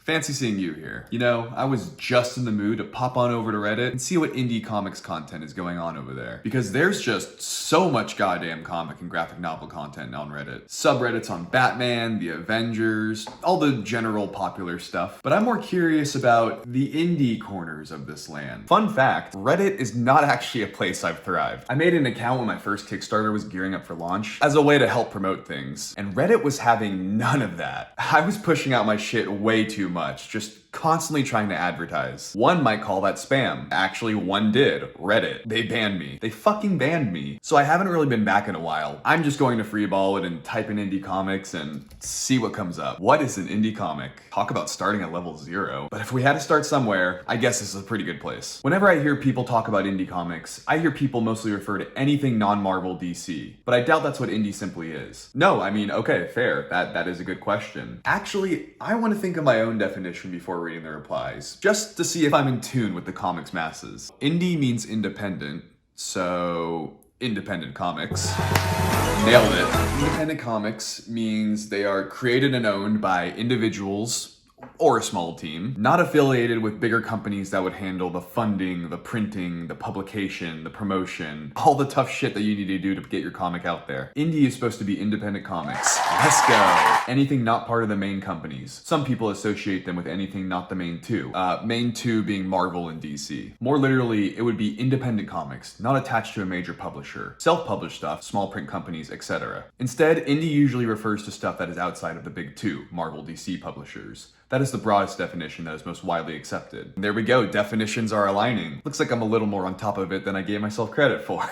Fancy seeing you here. You know, I was just in the mood to pop on over to Reddit and see what indie comics content is going on over there. Because there's just so much goddamn comic and graphic novel content on Reddit. Subreddits on Batman, the Avengers, all the general popular stuff. But I'm more curious about the indie corners of this land. Fun fact, Reddit is not actually a place I've thrived. I made an account when my first Kickstarter was gearing up for launch as a way to help promote things. And Reddit was having none of that. I was pushing out my shit way too much, just constantly trying to advertise. One might call that spam. Actually, one did. Reddit. They banned me. They fucking banned me. So I haven't really been back in a while. I'm just going to freeball it and type in indie comics and see what comes up. What is an indie comic? Talk about starting at level 0. But if we had to start somewhere, I guess this is a pretty good place. Whenever I hear people talk about indie comics, I hear people mostly refer to anything non-Marvel DC. But I doubt that's what indie simply is. No, I mean, okay, fair. That is a good question. Actually, I want to think of my own definition before reading the replies, just to see if I'm in tune with the comics masses. Indie means independent, so independent comics. Nailed it. Independent comics means they are created and owned by individuals or a small team, not affiliated with bigger companies that would handle the funding, the printing, the publication, the promotion, all the tough shit that you need to do to get your comic out there. Indie is supposed to be independent comics. Let's go. Anything not part of the main companies. Some people associate them with anything not the main two. Main two being Marvel and DC. More literally, it would be independent comics, not attached to a major publisher. Self-published stuff, small print companies, etc. Instead, indie usually refers to stuff that is outside of the big two, Marvel, DC publishers. That is the broadest definition that is most widely accepted. And there we go, definitions are aligning. Looks like I'm a little more on top of it than I gave myself credit for.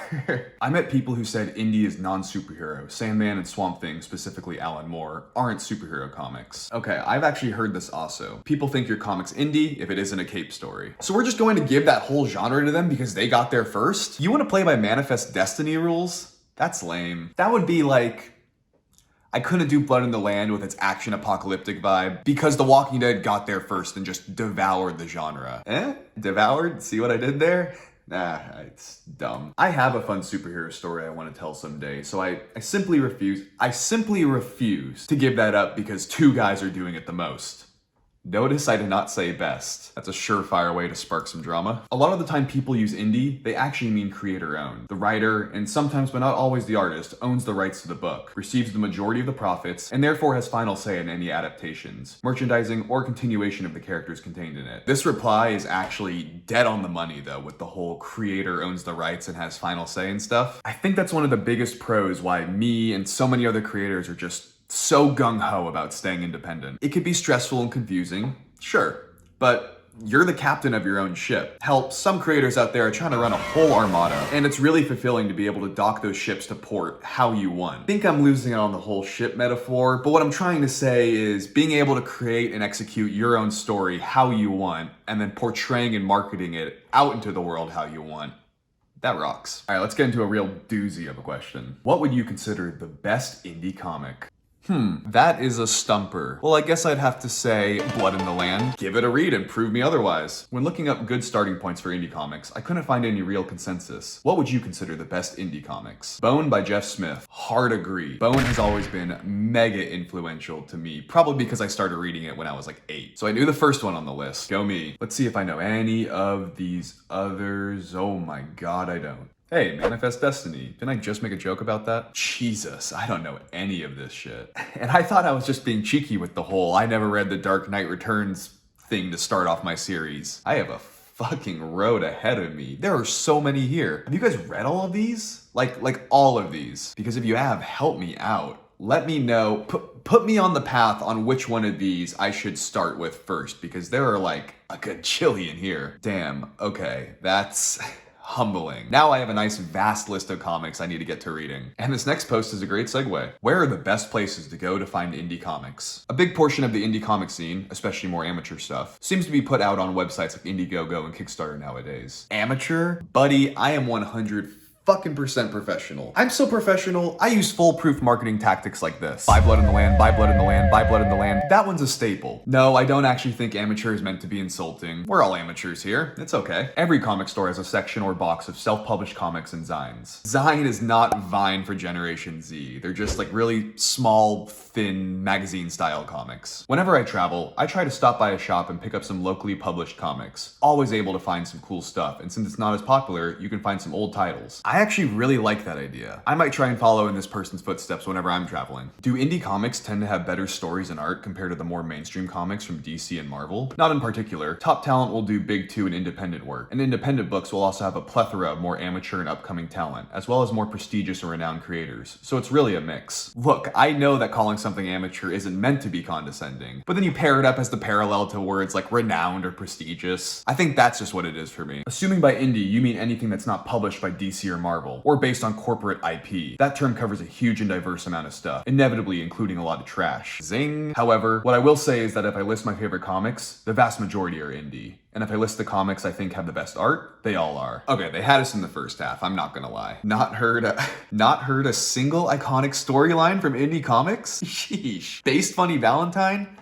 I met people who said indie is non-superhero. Sandman and Swamp Thing, specifically Alan Moore, aren't superhero comics. Okay, I've actually heard this also. People think your comic's indie if it isn't a cape story. So we're just going to give that whole genre to them because they got there first? You want to play by Manifest Destiny rules? That's lame. That would be like, I couldn't do Blood in the Land with its action apocalyptic vibe because The Walking Dead got there first and just devoured the genre. Devoured? See what I did there? Nah, it's dumb. I have a fun superhero story I want to tell someday, so I simply refuse to give that up because two guys are doing it the most. Notice I did not say best. That's a surefire way to spark some drama. A lot of the time people use indie, they actually mean creator-owned. The writer, and sometimes but not always the artist, owns the rights to the book, receives the majority of the profits, and therefore has final say in any adaptations, merchandising, or continuation of the characters contained in it. This reply is actually dead on the money though, with the whole creator owns the rights and has final say and stuff. I think that's one of the biggest pros why me and so many other creators are just so gung-ho about staying independent. It could be stressful and confusing, sure, but you're the captain of your own ship. Hell, some creators out there are trying to run a whole armada, and it's really fulfilling to be able to dock those ships to port how you want. I think I'm losing it on the whole ship metaphor, but what I'm trying to say is being able to create and execute your own story how you want, and then portraying and marketing it out into the world how you want. That rocks. All right, let's get into a real doozy of a question. What would you consider the best indie comic? That is a stumper. Well, I guess I'd have to say Blood in the Land. Give it a read and prove me otherwise. When looking up good starting points for indie comics, I couldn't find any real consensus. What would you consider the best indie comics? Bone by Jeff Smith. Hard agree. Bone has always been mega influential to me, probably because I started reading it when I was like 8. So I knew the first one on the list. Go me. Let's see if I know any of these others. Oh my god, I don't. Hey, Manifest Destiny. Didn't I just make a joke about that? Jesus, I don't know any of this shit. And I thought I was just being cheeky with the whole I never read The Dark Knight Returns thing to start off my series. I have a fucking road ahead of me. There are so many here. Have you guys read all of these? Like all of these? Because if you have, help me out. Let me know, put me on the path on which one of these I should start with first, because there are like a gajillion here. Damn, okay, that's humbling. Now I have a nice vast list of comics I need to get to reading. And this next post is a great segue. Where are the best places to go to find indie comics? A big portion of the indie comic scene, especially more amateur stuff, seems to be put out on websites like Indiegogo and Kickstarter nowadays. Amateur? Buddy, I am 100 fucking percent professional. I'm so professional, I use foolproof marketing tactics like this. Buy blood in the land, buy blood in the land, buy blood in the land. That one's a staple. No, I don't actually think amateur is meant to be insulting. We're all amateurs here. It's okay. Every comic store has a section or box of self-published comics and zines. Zine is not Vine for Generation Z. They're just like really small, thin, magazine-style comics. Whenever I travel, I try to stop by a shop and pick up some locally published comics. Always able to find some cool stuff, and since it's not as popular, you can find some old titles. I actually really like that idea. I might try and follow in this person's footsteps whenever I'm traveling. Do indie comics tend to have better stories and art compared to the more mainstream comics from DC and Marvel? Not in particular. Top talent will do big two and independent work, and independent books will also have a plethora of more amateur and upcoming talent, as well as more prestigious and renowned creators. So it's really a mix. Look, I know that calling something amateur isn't meant to be condescending, but then you pair it up as the parallel to words like renowned or prestigious. I think that's just what it is for me. Assuming by indie you mean anything that's not published by DC or Marvel, or based on corporate IP. That term covers a huge and diverse amount of stuff, inevitably including a lot of trash. Zing! However, what I will say is that if I list my favorite comics, the vast majority are indie. And if I list the comics I think have the best art, they all are. Okay, they had us in the first half, I'm not gonna lie. Not heard a single iconic storyline from indie comics? Sheesh. Based Funny Valentine?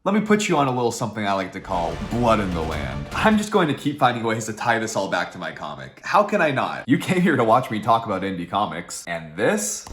Let me put you on a little something I like to call blood in the land. I'm just going to keep finding ways to tie this all back to my comic. How can I not? You came here to watch me talk about indie comics, and this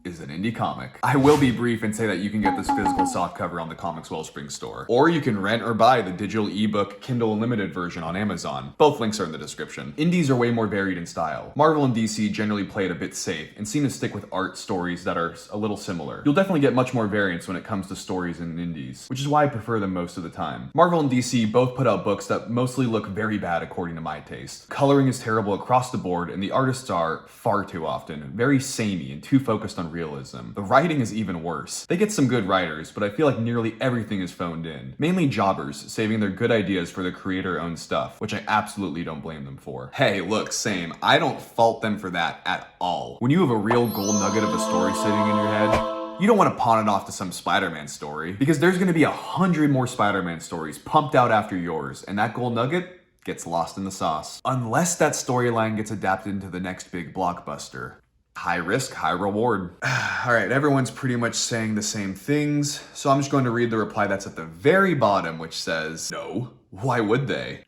is an indie comic. I will be brief and say that you can get this physical softcover on the Comics Wellspring store, or you can rent or buy the digital ebook Kindle Unlimited version on Amazon. Both links are in the description. Indies are way more varied in style. Marvel and DC generally play it a bit safe and seem to stick with art stories that are a little similar. You'll definitely get much more variance when it comes to stories in indies, which is why I prefer them most of the time. Marvel and DC both put out books that mostly look very bad according to my taste. Coloring is terrible across the board, and the artists are, far too often, very samey and too focused on realism. The writing is even worse. They get some good writers, but I feel like nearly everything is phoned in. Mainly jobbers, saving their good ideas for the creator-owned stuff, which I absolutely don't blame them for. Hey, look, same. I don't fault them for that at all. When you have a real gold nugget of a story sitting in your head, you don't want to pawn it off to some Spider-Man story, because there's going to be 100 more Spider-Man stories pumped out after yours, and that gold nugget gets lost in the sauce. Unless that storyline gets adapted into the next big blockbuster. High risk, high reward. All right, everyone's pretty much saying the same things, so I'm just going to read the reply that's at the very bottom, which says, no, why would they?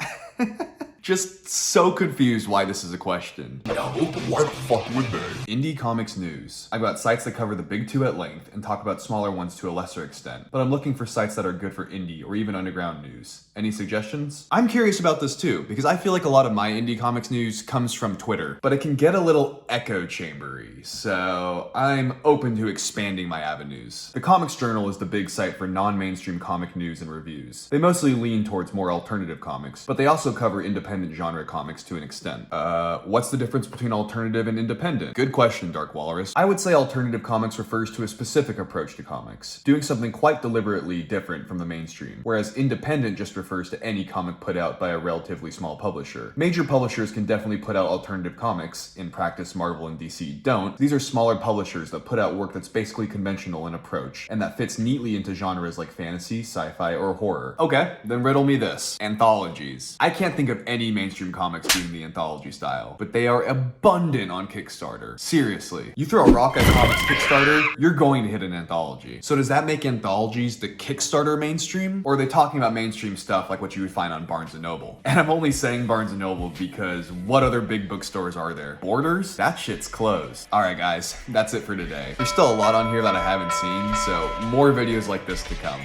Just so confused why this is a question. No, why the fuck would they? Indie comics news. I've got sites that cover the big two at length and talk about smaller ones to a lesser extent, but I'm looking for sites that are good for indie or even underground news. Any suggestions? I'm curious about this too, because I feel like a lot of my indie comics news comes from Twitter, but it can get a little echo chambery, so I'm open to expanding my avenues. The Comics Journal is the big site for non-mainstream comic news and reviews. They mostly lean towards more alternative comics, but they also cover independent genre comics to an extent. What's the difference between alternative and independent? Good question, Dark Walrus. I would say alternative comics refers to a specific approach to comics, doing something quite deliberately different from the mainstream, whereas independent just refers to any comic put out by a relatively small publisher. Major publishers can definitely put out alternative comics. In practice, Marvel and DC don't. These are smaller publishers that put out work that's basically conventional in approach, and that fits neatly into genres like fantasy, sci-fi, or horror. Okay, then riddle me this. Anthologies. I can't think of any mainstream comics doing the anthology style, but they are abundant on Kickstarter. Seriously. You throw a rock at comics Kickstarter, you're going to hit an anthology. So does that make anthologies the Kickstarter mainstream? Or are they talking about mainstream stuff like what you would find on Barnes & Noble? And I'm only saying Barnes & Noble because what other big bookstores are there? Borders? That shit's closed. Alright guys, that's it for today. There's still a lot on here that I haven't seen, so more videos like this to come.